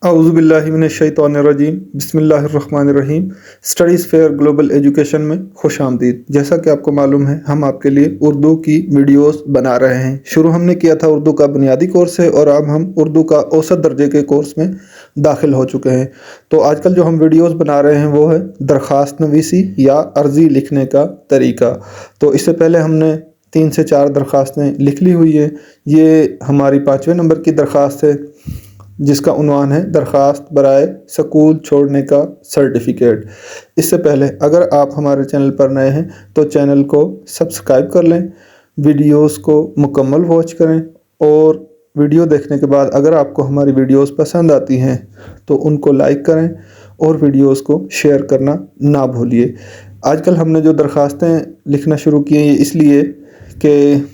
औज़ुबिल्लाहिमिनश्शैतानिर्रजीम बिस्मिल्लाहिर्रहमानिर्रहीम। Studies fair global education में खुश आमदीद। जैसा कि आपको मालूम है, हम आपके लिए उर्दू की वीडियोस बना रहे हैं। शुरू हमने किया था उर्दू का बुनियादी कोर्स है और अब हम उर्दू का औसत दर्जे के कोर्स में दाखिल हो चुके हैं। तो आजकल जो हम वीडियोस बना रहे हैं वो है दरख्वास्त नवीसी या अर्ज़ी लिखने का तरीका। तो इससे पहले हमने 3 से 4 दरख्वास्तें लिख ली हुई है। ये हमारी 5वें नंबर की दरख्वास्त है जिसका उन्वान है दरख्वास्त बराए स्कूल छोड़ने का सर्टिफिकेट। इससे पहले अगर आप हमारे चैनल पर नए हैं तो चैनल को सब्सक्राइब कर लें, वीडियोस को मुकम्मल वॉच करें और वीडियो देखने के बाद अगर आपको हमारी वीडियोस पसंद आती हैं तो उनको लाइक करें और वीडियोस को शेयर करना ना भूलिए। आजकल हमने जो दरख्वास्तें लिखना शुरू की हैं ये इसलिए कि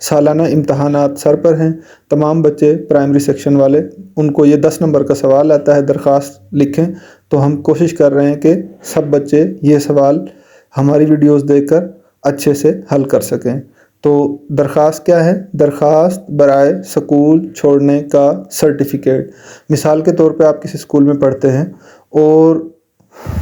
सालाना इम्तहानात सर पर हैं। तमाम बच्चे प्राइमरी सेक्शन वाले, उनको ये 10 नंबर का सवाल आता है दरख्वास्त लिखें, तो हम कोशिश कर रहे हैं कि सब बच्चे ये सवाल हमारी वीडियोस देखकर अच्छे से हल कर सकें। तो दरख्वास्त क्या है? दरख्वास्त बराए स्कूल छोड़ने का सर्टिफिकेट। मिसाल के तौर पे आप किसी स्कूल में पढ़ते हैं और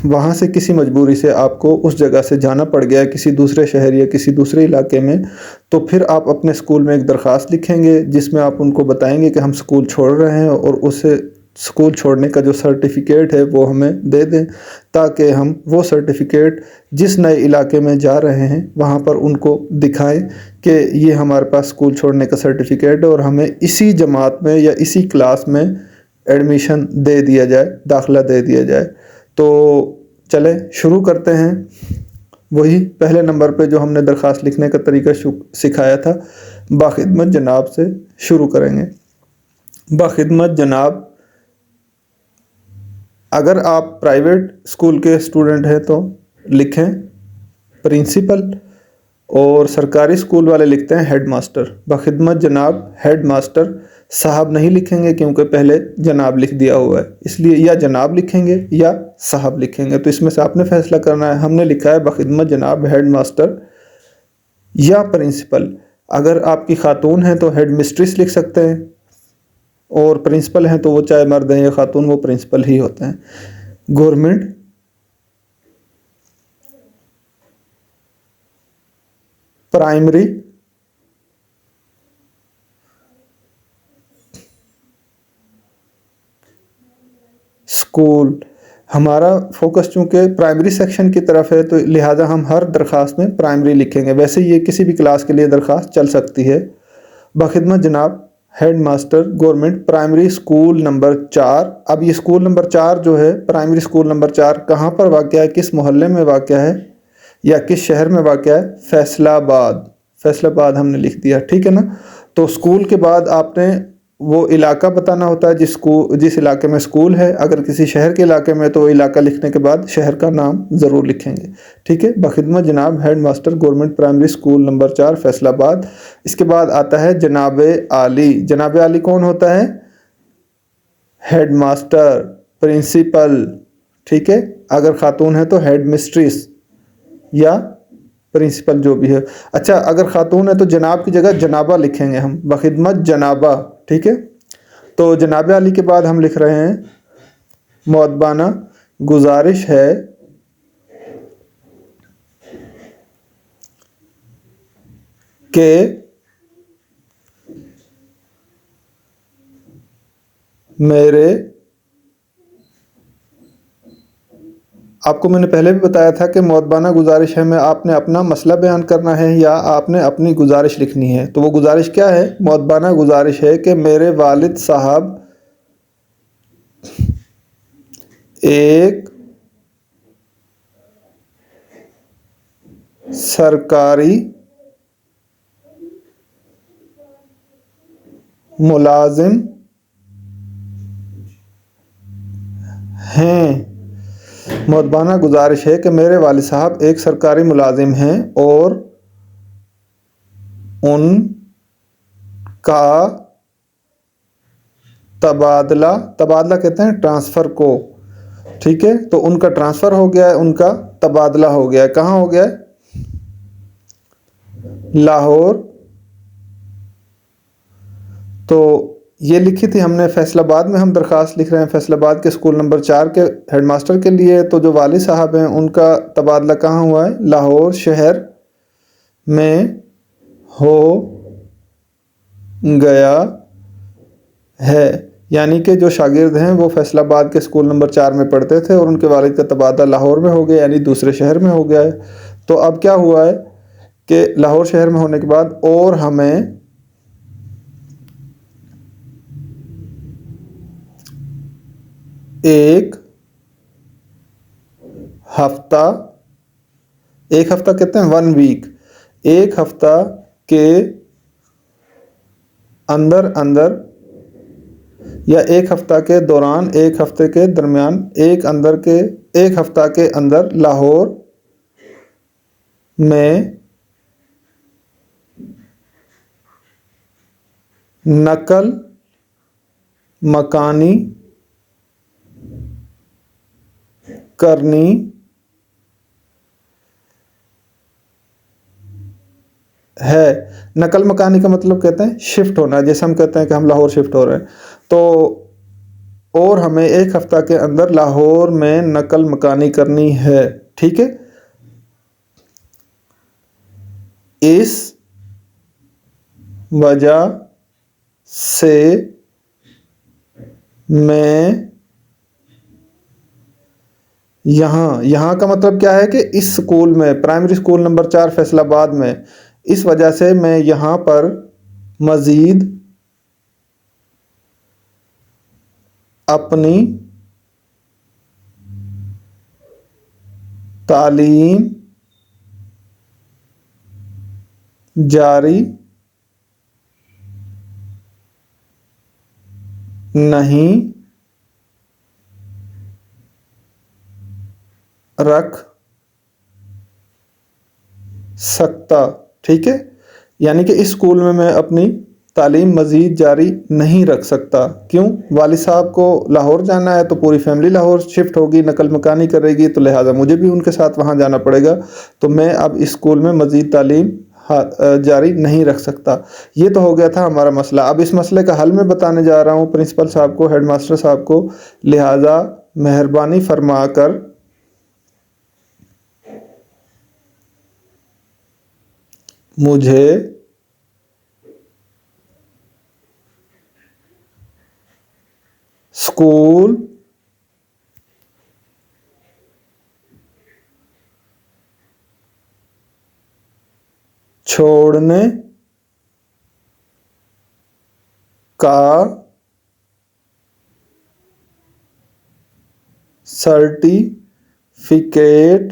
वहाँ से किसी मजबूरी से आपको उस जगह से जाना पड़ गया है किसी दूसरे शहर या किसी दूसरे इलाके में, तो फिर आप अपने स्कूल में एक दरख्वास्त लिखेंगे जिसमें आप उनको बताएंगे कि हम स्कूल छोड़ रहे हैं और उससे स्कूल छोड़ने का जो सर्टिफिकेट है वो हमें दे दें, ताकि हम वो सर्टिफिकेट जिस नए इलाके में जा रहे हैं वहाँ पर उनको दिखाएं कि ये हमारे पास स्कूल छोड़ने का सर्टिफिकेट है और हमें इसी जमात में या इसी क्लास में एडमिशन दे दिया जाए, दाखिला दे दिया जाए। तो चलें शुरू करते हैं। वही पहले नंबर पे जो हमने दरख्वास्त लिखने का तरीका सिखाया था, बाखिदमत जनाब से शुरू करेंगे। बाखिदमत जनाब, अगर आप प्राइवेट स्कूल के स्टूडेंट हैं तो लिखें प्रिंसिपल, और सरकारी स्कूल वाले लिखते हैं हेड मास्टर। बाखिदमत जनाब हेड मास्टर, साहब नहीं लिखेंगे क्योंकि पहले जनाब लिख दिया हुआ है, इसलिए या जनाब लिखेंगे या साहब लिखेंगे। तो इसमें से आपने फैसला करना है। हमने लिखा है बाखिदमत जनाब हेड मास्टर या प्रिंसिपल। अगर आपकी खातून है तो हेड मिस्ट्रेस लिख सकते हैं, और प्रिंसिपल हैं तो वो चाहे मर्द हैं या खातून वो प्रिंसिपल ही होते हैं। गवर्नमेंट प्राइमरी स्कूल, हमारा फोकस चूँकि प्राइमरी सेक्शन की तरफ है तो लिहाजा हम हर दरख्वास्त में प्राइमरी लिखेंगे। वैसे ये किसी भी क्लास के लिए दरख्वास्त चल सकती है। बाखिदमत जनाब head master government primary school number 4। अब ये स्कूल नंबर 4 जो है, प्राइमरी स्कूल नंबर 4 कहाँ पर वाक़या है, किस मोहल्ले में वाक़या है या किस शहर में वाक़या है? फैसलाबाद। फैसलाबाद हमने लिख दिया, ठीक है ना। तो स्कूल के बाद आपने वो इलाका बताना होता है जिस इलाके में स्कूल है। अगर किसी शहर के इलाके में तो इलाका लिखने के बाद शहर का नाम ज़रूर लिखेंगे, ठीक है। बाखिदमत जनाब head master government primary school number 4 Faisalabad. इसके बाद आता है जनाब आली। जनाब आली कौन होता है? हेड मास्टर, प्रिंसिपल, ठीक है। अगर खातून है तो हेड मिस्ट्रेस या प्रिंसिपल जो भी है। अच्छा, अगर खातून है तो जनाब की जगह जनाबा लिखेंगे हम, बाखिदमत जनाबा, ठीक है। तो जनाब अली के बाद हम लिख रहे हैं मुअद्दबाना गुजारिश है कि मेरे, आपको मैंने पहले भी बताया था कि मुअद्दबाना गुजारिश है में आपने अपना मसला बयान करना है या आपने अपनी गुजारिश लिखनी है। तो वो गुजारिश क्या है? मुअद्दबाना गुजारिश है कि मेरे वालिद साहब एक सरकारी मुलाजिम हैं। मुअद्दबाना गुजारिश है कि मेरे वालिद साहब एक सरकारी मुलाजिम हैं और उनका तबादला, तबादला कहते हैं ट्रांसफ़र को, ठीक है। तो उनका ट्रांसफ़र हो गया है, उनका तबादला हो गया है। कहाँ हो गया है? लाहौर। तो ये लिखी थी हमने फैसलाबाद में। हम दरख्वास्त लिख रहे हैं फैसलाबाद के स्कूल नंबर 4 के हेडमास्टर के लिए। तो जो वालिद साहब हैं उनका तबादला कहाँ हुआ है? लाहौर शहर में हो गया है। यानी कि जो शागिर्द हैं वो फैसलाबाद के स्कूल नंबर 4 में पढ़ते थे और उनके वालिद का तबादला लाहौर में हो गया, यानी दूसरे शहर में हो गया है। तो अब क्या हुआ है कि लाहौर शहर में होने के बाद और हमें एक हफ्ता, एक हफ्ता कहते हैं 1 वीक, एक हफ्ता के अंदर अंदर या एक हफ्ता के दौरान, एक हफ्ते के दरमियान, एक हफ्ता के अंदर लाहौर में नकल मकानी करनी है। नकल मकानी का मतलब कहते हैं शिफ्ट होना, जैसे हम कहते हैं कि हम लाहौर शिफ्ट हो रहे हैं। तो और हमें एक हफ्ता के अंदर लाहौर में नकल मकानी करनी है। ठीक है, इस वजह से मैं यहाँ का मतलब क्या है कि इस स्कूल में, प्राइमरी स्कूल नंबर 4 फैसलाबाद में, इस वजह से मैं यहाँ पर मज़ीद अपनी तालीम जारी नहीं रख सकता। ठीक है, यानी कि इस स्कूल में मैं अपनी तालीम मज़ीद जारी नहीं रख सकता। क्यों? वालिद साहब को लाहौर जाना है तो पूरी फैमिली लाहौर शिफ्ट होगी, नकल मकानी करेगी, तो लिहाजा मुझे भी उनके साथ वहाँ जाना पड़ेगा। तो मैं अब इस स्कूल में मज़ीद तालीम जारी नहीं रख सकता। ये तो हो गया था हमारा मसला। अब इस मसले का हल मैं बताने जा रहा हूँ प्रिंसिपल साहब को, हेडमास्टर साहब को। लिहाजा मेहरबानी फरमा कर मुझे स्कूल छोड़ने का सर्टिफिकेट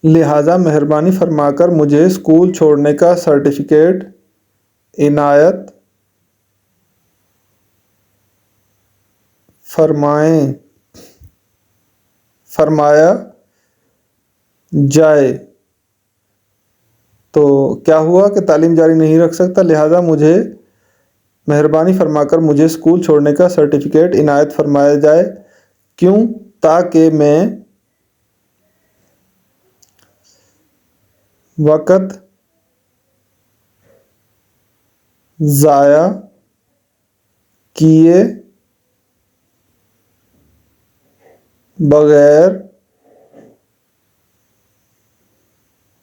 लिहाजा मेहरबानी फरमाकर मुझे स्कूल छोड़ने का सर्टिफिकेट इनायत फरमाया जाए। तो क्या हुआ कि तालीम जारी नहीं रख सकता, लिहाजा मुझे मेहरबानी फरमाकर मुझे स्कूल छोड़ने का सर्टिफिकेट इनायत फरमाया जाए। क्यों? ताकि मैं वक़्त ज़ाया किए बगैर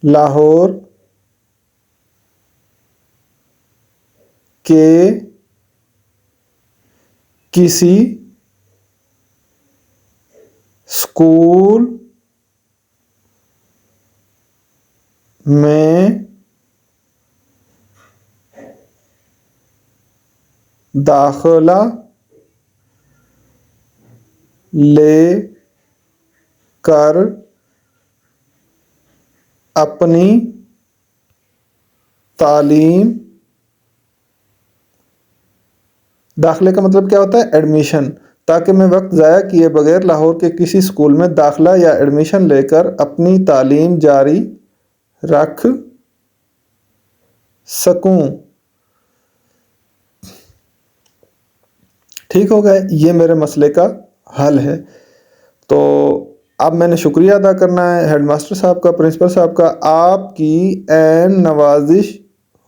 लाहौर के किसी स्कूल में दाखिला ले कर अपनी तालीम, दाखिले का मतलब क्या होता है? एडमिशन। ताकि मैं वक्त ज़ाया किए बगैर लाहौर के किसी स्कूल में दाखिला या एडमिशन लेकर अपनी तालीम जारी रख सकूं। ठीक हो गया, ये मेरे मसले का हल है। तो अब मैंने शुक्रिया अदा करना है हेडमास्टर साहब का, प्रिंसिपल साहब का। आपकी ऐन नवाजिश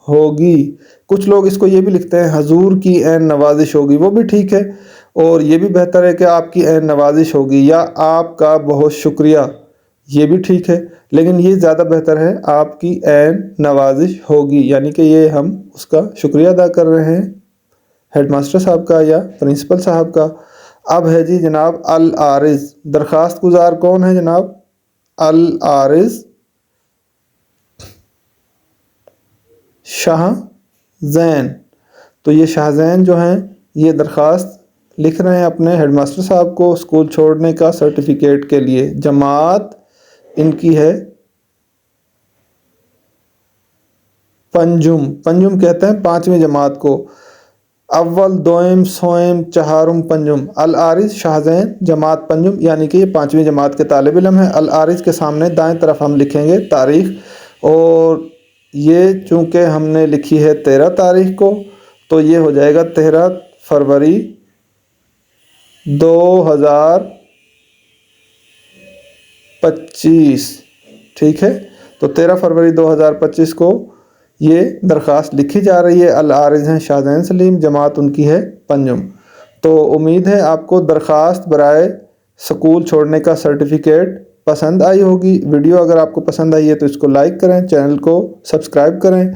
होगी। कुछ लोग इसको ये भी लिखते हैं हजूर की ऐन नवाजिश होगी, वो भी ठीक है। और ये भी बेहतर है कि आपकी ऐन नवाजिश होगी या आपका बहुत शुक्रिया, ये भी ठीक है। लेकिन ये ज़्यादा बेहतर है आपकी ऐन नवाजिश होगी, यानी कि ये हम उसका शुक्रिया अदा कर रहे हैं हेडमास्टर साहब का या प्रिंसिपल साहब का। अब है जी जनाब अल आरिज़, दरख्वास्त गुजार कौन है जनाब? अल आरिज़ शाहज़ैन। तो ये शाहज़ैन जो हैं ये दरख्वास्त लिख रहे हैं अपने हेडमास्टर साहब को स्कूल छोड़ने का सर्टिफिकेट के लिए। जमात इनकी है पंजुम, पंजुम कहते हैं पाँचवीं जमात को। अव्वल दोयम सोयम चहारुम पंजुम। अल आरिज़ शाहज़ैन जमात पंजुम, यानी कि ये पाँचवीं जमात के तालिब इल्म है। अल आरिज़ के सामने दाएं तरफ हम लिखेंगे तारीख़, और ये चूँकि हमने लिखी है 13 तारीख़ को, तो ये हो जाएगा 13 फरवरी 2025। ठीक है, तो 13 फरवरी 2025 को ये दरख्वास्त लिखी जा रही है। अल आरिज़ हैं शाहज़ैन सलीम, जमात उनकी है पंजुम। तो उम्मीद है आपको दरख्वास्त बराए स्कूल छोड़ने का सर्टिफिकेट पसंद आई होगी। वीडियो अगर आपको पसंद आई है तो इसको लाइक करें, चैनल को सब्सक्राइब करें।